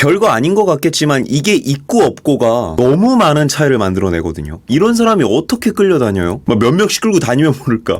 별거 아닌 것 같겠지만 이게 있고 없고가 너무 많은 차이를 만들어내거든요. 이런 사람이 어떻게 끌려다녀요? 몇 명씩 끌고 다니면 모를까?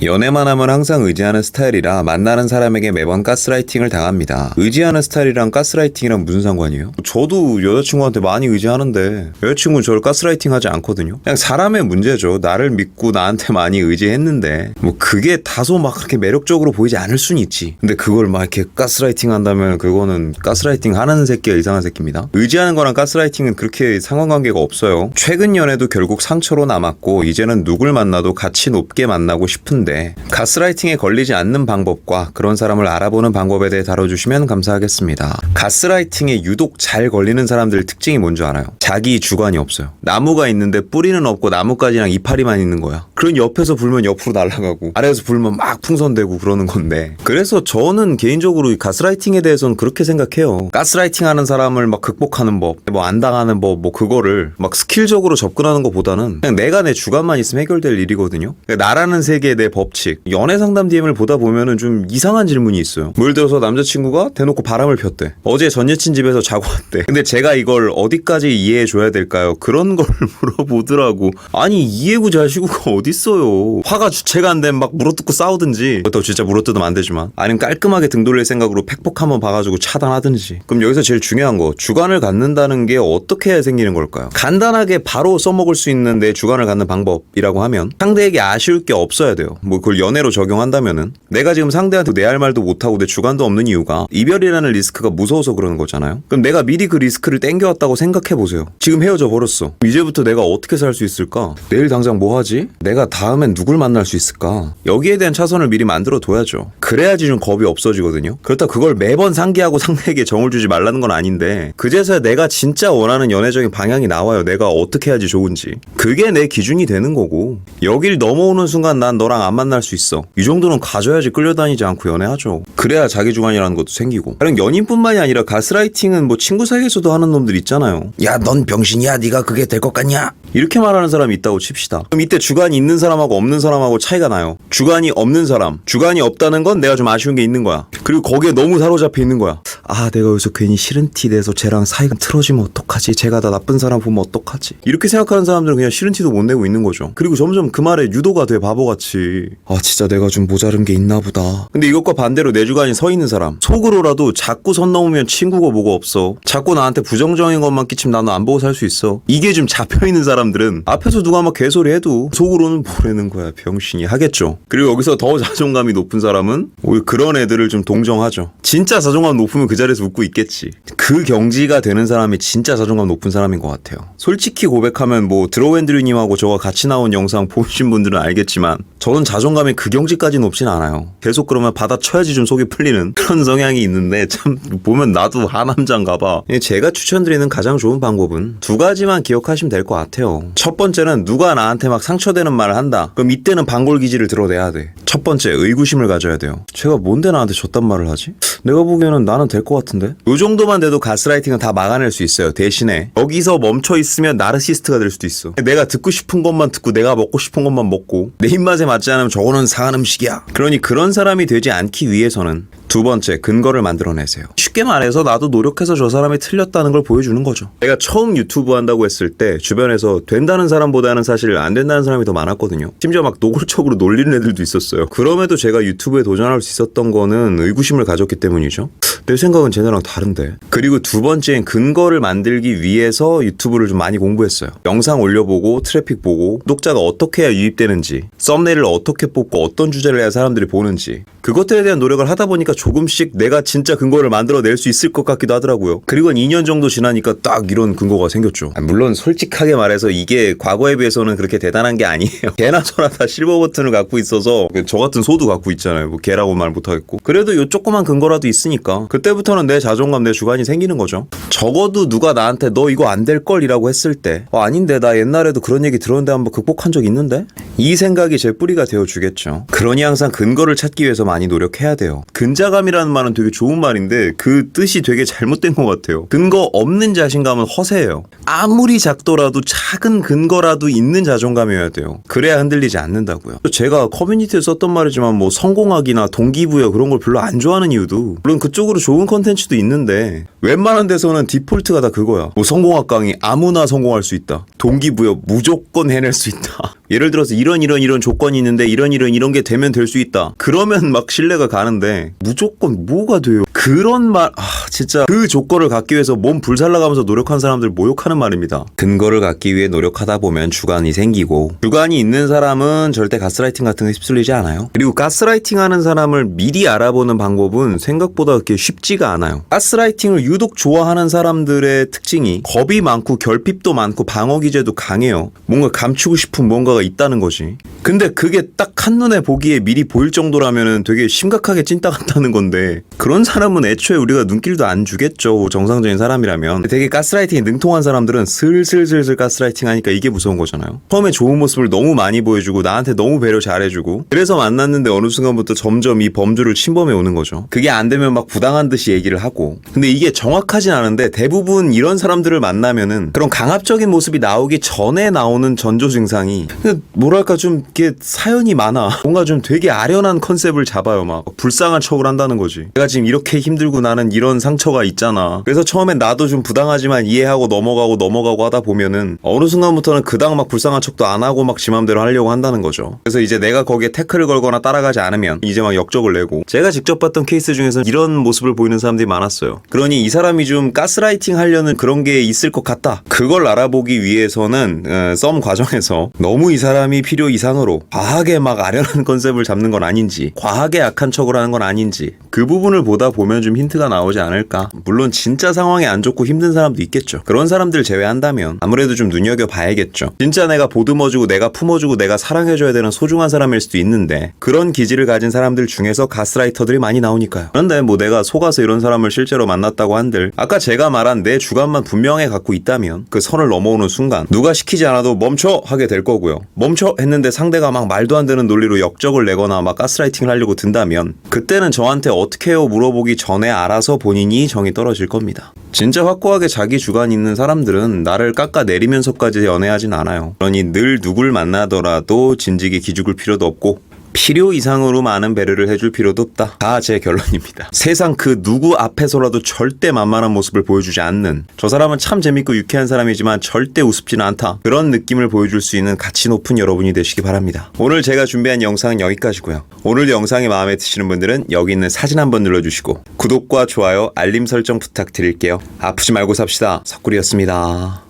연애만 하면 항상 의지하는 스타일이라 만나는 사람에게 매번 가스라이팅을 당합니다. 의지하는 스타일이랑 가스라이팅이랑 무슨 상관이에요? 저도 여자친구한테 많이 의지하는데 여자친구는 저를 가스라이팅 하지 않거든요. 그냥 사람의 문제죠. 나를 믿고 나한테 많이 의지했는데 뭐 그게 다소 막 그렇게 매력적으로 보이지 않을 순 있지. 근데 그걸 막 이렇게 가스라이팅 한다면 그거는 가스라이팅 하는 새끼가 이상한 새끼입니다. 의지하는 거랑 가스라이팅은 그렇게 상관관계가 없어요. 최근 연애도 결국 상처로 남았고 이제는 누굴 만나도 같이 높게 만나고 싶은데 가스라이팅에 걸리지 않는 방법과 그런 사람을 알아보는 방법에 대해 다뤄주시면 감사하겠습니다. 가스라이팅에 유독 잘 걸리는 사람들 특징이 뭔지 알아요? 자기 주관이 없어요. 나무가 있는데 뿌리는 없고 나뭇가지랑 이파리만 있는 거야. 그런 옆에서 불면 옆으로 날아가고 아래에서 불면 막 풍선되고 그러는 건데, 그래서 저는 개인적으로 가스라이팅에 대해서는 그렇게 생각해요. 가스라이팅 하는 사람을 막 극복하는 법, 뭐 안 당하는 법, 뭐 그거를 막 스킬적으로 접근하는 것보다는 그냥 내가 내 주관만 있으면 해결될 일이거든요. 그러니까 나라는 세계의 내 법칙. 연애 상담 DM을 보다 보면은 좀 이상한 질문이 있어요. 뭐 예를 들어서 남자친구가 대놓고 바람을 폈대. 어제 전 여친 집에서 자고 왔대. 근데 제가 이걸 어디까지 이해해 줘야 될까요? 그런 걸 물어보더라고. 아니, 이해구 자시구가 어딨어요. 화가 주체가 안 되면 막 물어뜯고 싸우든지, 그것도 진짜 물어뜯으면 안 되지만, 아니면 깔끔하게 등 돌릴 생각으로 팩폭 한번 봐가지고 차단하든지. 그럼 여기서 제일 중요한 거, 주관을 갖는다는 게 어떻게 해야 생기는 걸까요? 간단하게 바로 써먹을 수 있는 내 주관을 갖는 방법이라고 하면 상대에게 아쉬울 게 없어야 돼요. 뭐 그걸 연애로 적용한다면은 내가 지금 상대한테 내 할 말도 못하고 내 주관도 없는 이유가 이별이라는 리스크가 무서워서 그러는 거잖아요. 그럼 내가 미리 그 리스크를 땡겨왔다고 생각해보세요. 지금 헤어져 버렸어. 이제부터 내가 어떻게 살 수 있을까? 내일 당장 뭐 하지? 내가 다음엔 누굴 만날 수 있을까? 여기에 대한 차선을 미리 만들어 둬야죠. 그래야지 좀 겁이 없어지거든요. 그렇다고 그걸 매번 상기하고 상대에게 정을 주지 말라는 건 아닌데, 그제서야 내가 진짜 원하는 연애적인 방향이 나와요. 내가 어떻게 해야지 좋은지. 그게 내 기준이 되는 거고, 여길 넘어오는 순간 난 너랑 안 만날 수 있어. 이 정도는 가져야지 끌려다니지 않고 연애하죠. 그래야 자기 주관이라는 것도 생기고. 다른 연인뿐만이 아니라 가스라이팅은 뭐 친구 사이에서도 하는 놈들 있잖아요. 야, 넌 병신이야. 네가 그게 될 것 같냐? 이렇게 말하는 사람이 있다고 칩시다. 그럼 이때 주관이 있는 사람하고 없는 사람하고 차이가 나요. 주관이 없는 사람, 주관이 없다는 건 내가 좀 아쉬운 게 있는 거야. 그리고 거기에 너무 사로잡혀 있는 거야. 아, 내가 여기서 괜히 싫은 티 내서 쟤랑 사이가 틀어지면 어떡하지? 쟤가 다 나쁜 사람 보면 어떡하지? 이렇게 생각하는 사람들은 그냥 싫은 티도 못 내고 있는 거죠. 그리고 점점 그 말에 유도가 돼, 바보같이. 아, 진짜 내가 좀 모자른 게 있나 보다. 근데 이것과 반대로 내 주관이 서 있는 사람, 속으로라도 자꾸 선 넘으면 친구고 뭐고 없어. 자꾸 나한테 부정적인 것만 끼치면 나는 안 보고 살 수 있어. 이게 좀 잡혀있는 사람들은 앞에서 누가 막 개소리 해도 속으로는 뭐라는 거야, 병신이 하겠죠. 그리고 여기서 더 자존감이 높은 사람은 오히려 그런 애들을 좀 동정하죠. 진짜 자존감 높으면 그 자리에서 웃고 있겠지. 그 경지가 되는 사람이 진짜 자존감 높은 사람인 것 같아요. 솔직히 고백하면 뭐 드로우앤드류님하고 저가 같이 나온 영상 보신 분들은 알겠지만 저는 자존감이 그 경지까지 높진 않아요. 계속 그러면 받아쳐야지 좀 속이 풀리는 그런 성향이 있는데, 참 보면 나도 하남자인가 봐. 제가 추천드리는 가장 좋은 방법은 두 가지만 기억하시면 될 것 같아요. 첫 번째는 누가 나한테 막 상처되는 말을 한다. 그럼 이때는 반골기지를 드러내야 돼. 첫 번째, 의구심을 가져야 돼요. 제가 뭔데 나한테 저딴 말을 하지? 내가 보기에는 나는 될 것 같은데? 요 정도만 돼도 가스라이팅은 다 막아낼 수 있어요. 대신에 여기서 멈춰 있으면 나르시스트가 될 수도 있어. 내가 듣고 싶은 것만 듣고 내가 먹고 싶은 것만 먹고 내 입맛에 맞지 않으면 저거는 상한 음식이야. 그러니 그런 사람이 되지 않기 위해서는 두 번째, 근거를 만들어내세요. 쉽게 말해서 나도 노력해서 저 사람이 틀렸다는 걸 보여주는 거죠. 내가 처음 유튜브 한다고 했을 때 주변에서 된다는 사람보다는 사실 안 된다는 사람이 더 많았거든요. 심지어 막 노골적으로 놀리는 애들도 있었어요. 그럼에도 제가 유튜브에 도전할 수 있었던 거는 의구심을 가졌기 때문이죠. 내 생각은 쟤네랑 다른데. 그리고 두 번째는 근거를 만들기 위해서 유튜브를 좀 많이 공부했어요. 영상 올려보고 트래픽 보고 구독자가 어떻게 해야 유입되는지, 썸네일을 어떻게 뽑고 어떤 주제를 해야 사람들이 보는지, 그것들에 대한 노력을 하다 보니까 조금씩 내가 진짜 근거를 만들어낼 수 있을 것 같기도 하더라고요. 그리고 한 2년 정도 지나니까 딱 이런 근거가 생겼죠. 물론 솔직하게 말해서 이게 과거에 비해서는 그렇게 대단한 게 아니에요. 개나 소나 다 실버 버튼을 갖고 있어서 저 같은 소도 갖고 있잖아요. 뭐 개라고 말 못하겠고. 그래도 요 조그만 근거라도 있으니까 그때부터는 내 자존감, 내 주관이 생기는 거죠. 적어도 누가 나한테 너 이거 안 될걸 이라고 했을 때 아닌데 나 옛날에도 그런 얘기 들었는데 한번 극복한 적 있는데? 이 생각이 제 뿌리가 되어주겠죠. 그러니 항상 근거를 찾기 위해서 많이 노력해야 돼요. 근자 부자감이라는 말은 되게 좋은 말인데 그 뜻이 되게 잘못된 것 같아요. 근거 없는 자신감은 허세예요. 아무리 작더라도 작은 근거라도 있는 자존감이어야 돼요. 그래야 흔들리지 않는다고요. 제가 커뮤니티에 썼던 말이지만 뭐 성공학이나 동기부여 그런 걸 별로 안 좋아하는 이유도 물론 그쪽으로 좋은 컨텐츠도 있는데 웬만한 데서는 디폴트가 다 그거야. 뭐 성공학 강의 아무나 성공할 수 있다. 동기부여 무조건 해낼 수 있다. 예를 들어서 이런 조건이 있는데 이런 게 되면 될 수 있다. 그러면 막 신뢰가 가는데 무조건 뭐가 돼요. 그런 말 진짜 그 조건을 갖기 위해서 몸 불살라가면서 노력한 사람들 모욕하는 말입니다. 근거를 갖기 위해 노력하다 보면 주관이 생기고 주관이 있는 사람은 절대 가스라이팅 같은 거 휩쓸리지 않아요. 그리고 가스라이팅 하는 사람을 미리 알아보는 방법은 생각보다 그렇게 쉽지가 않아요. 가스라이팅을 유독 좋아하는 사람들의 특징이 겁이 많고 결핍도 많고 방어 기제도 강해요. 뭔가 감추고 싶은 뭔가가 있다는 거지. 근데 그게 딱 한눈에 보기에 미리 보일 정도라면은 되게 심각하게 찐따 같다는 건데 그런 사람은 애초에 우리가 눈길도 안 주겠죠. 정상적인 사람이라면. 되게 가스라이팅에 능통한 사람들은 슬슬 가스라이팅 하니까 이게 무서운 거잖아요. 처음에 좋은 모습을 너무 많이 보여주고 나한테 너무 배려 잘해주고 그래서 만났는데 어느 순간부터 점점 이 범주를 침범해 오는 거죠. 그게 안 되면 막 부당한 듯이 얘기를 하고 근데 이게 정확하진 않은데 대부분 이런 사람들을 만나면은 그런 강압적인 모습이 나오기 전에 나오는 전조 증상이 뭐랄까 좀 이게 사연이 많아. 뭔가 좀 되게 아련한 컨셉을 잡아요. 막 불쌍한 척을 한다는 거지. 내가 지금 이렇게 힘들고 나는 이런 상처가 있잖아. 그래서 처음엔 나도 좀 부당하지만 이해하고 넘어가고 하다 보면은 어느 순간부터는 그닥 막 불쌍한 척도 안 하고 막 지 맘대로 하려고 한다는 거죠. 그래서 이제 내가 거기에 태클을 걸거나 따라가지 않으면 이제 막 역적을 내고 제가 직접 봤던 케이스 중에서 이런 모습을 보이는 사람들이 많았어요. 그러니 이 사람이 좀 가스라이팅 하려는 그런 게 있을 것 같다. 그걸 알아보기 위해서는 썸 과정에서 너무 이 사람이 필요 이상으로 과하게 막 아련한 컨셉을 잡는 건 아닌지 과하게 약한 척을 하는 건 아닌지 그 부분을 보다 보면 좀 힌트가 나오지 않을까. 물론 진짜 상황이 안 좋고 힘든 사람도 있겠죠. 그런 사람들 제외한다면 아무래도 좀 눈여겨봐야겠죠. 진짜 내가 보듬어주고 내가 품어주고 내가 사랑해줘야 되는 소중한 사람일 수도 있는데 그런 기질을 가진 사람들 중에서 가스라이터들이 많이 나오니까요. 그런데 뭐 내가 속아서 이런 사람을 실제로 만났다고 한들 아까 제가 말한 내 주관만 분명히 갖고 있다면 그 선을 넘어오는 순간 누가 시키지 않아도 멈춰 하게 될 거고요. 멈춰 했는데 상대가 막 말도 안 되는 논리로 역적을 내거나 막 가스라이팅을 하려고 든다면 그때는 저한테 어떻게 해요 물어보기 전에 알아서 본인이 정이 떨어질 겁니다. 진짜 확고하게 자기 주관이 있는 사람들은 나를 깎아내리면서까지 연애하진 않아요. 그러니 늘 누굴 만나더라도 진지게 기죽을 필요도 없고 필요 이상으로 많은 배려를 해줄 필요도 없다. 다 제 결론입니다. 세상 그 누구 앞에서라도 절대 만만한 모습을 보여주지 않는 저 사람은 참 재밌고 유쾌한 사람이지만 절대 우습지는 않다. 그런 느낌을 보여줄 수 있는 가치 높은 여러분이 되시기 바랍니다. 오늘 제가 준비한 영상은 여기까지고요. 오늘 영상이 마음에 드시는 분들은 여기 있는 사진 한번 눌러주시고 구독과 좋아요, 알림 설정 부탁드릴게요. 아프지 말고 삽시다. 석구리였습니다.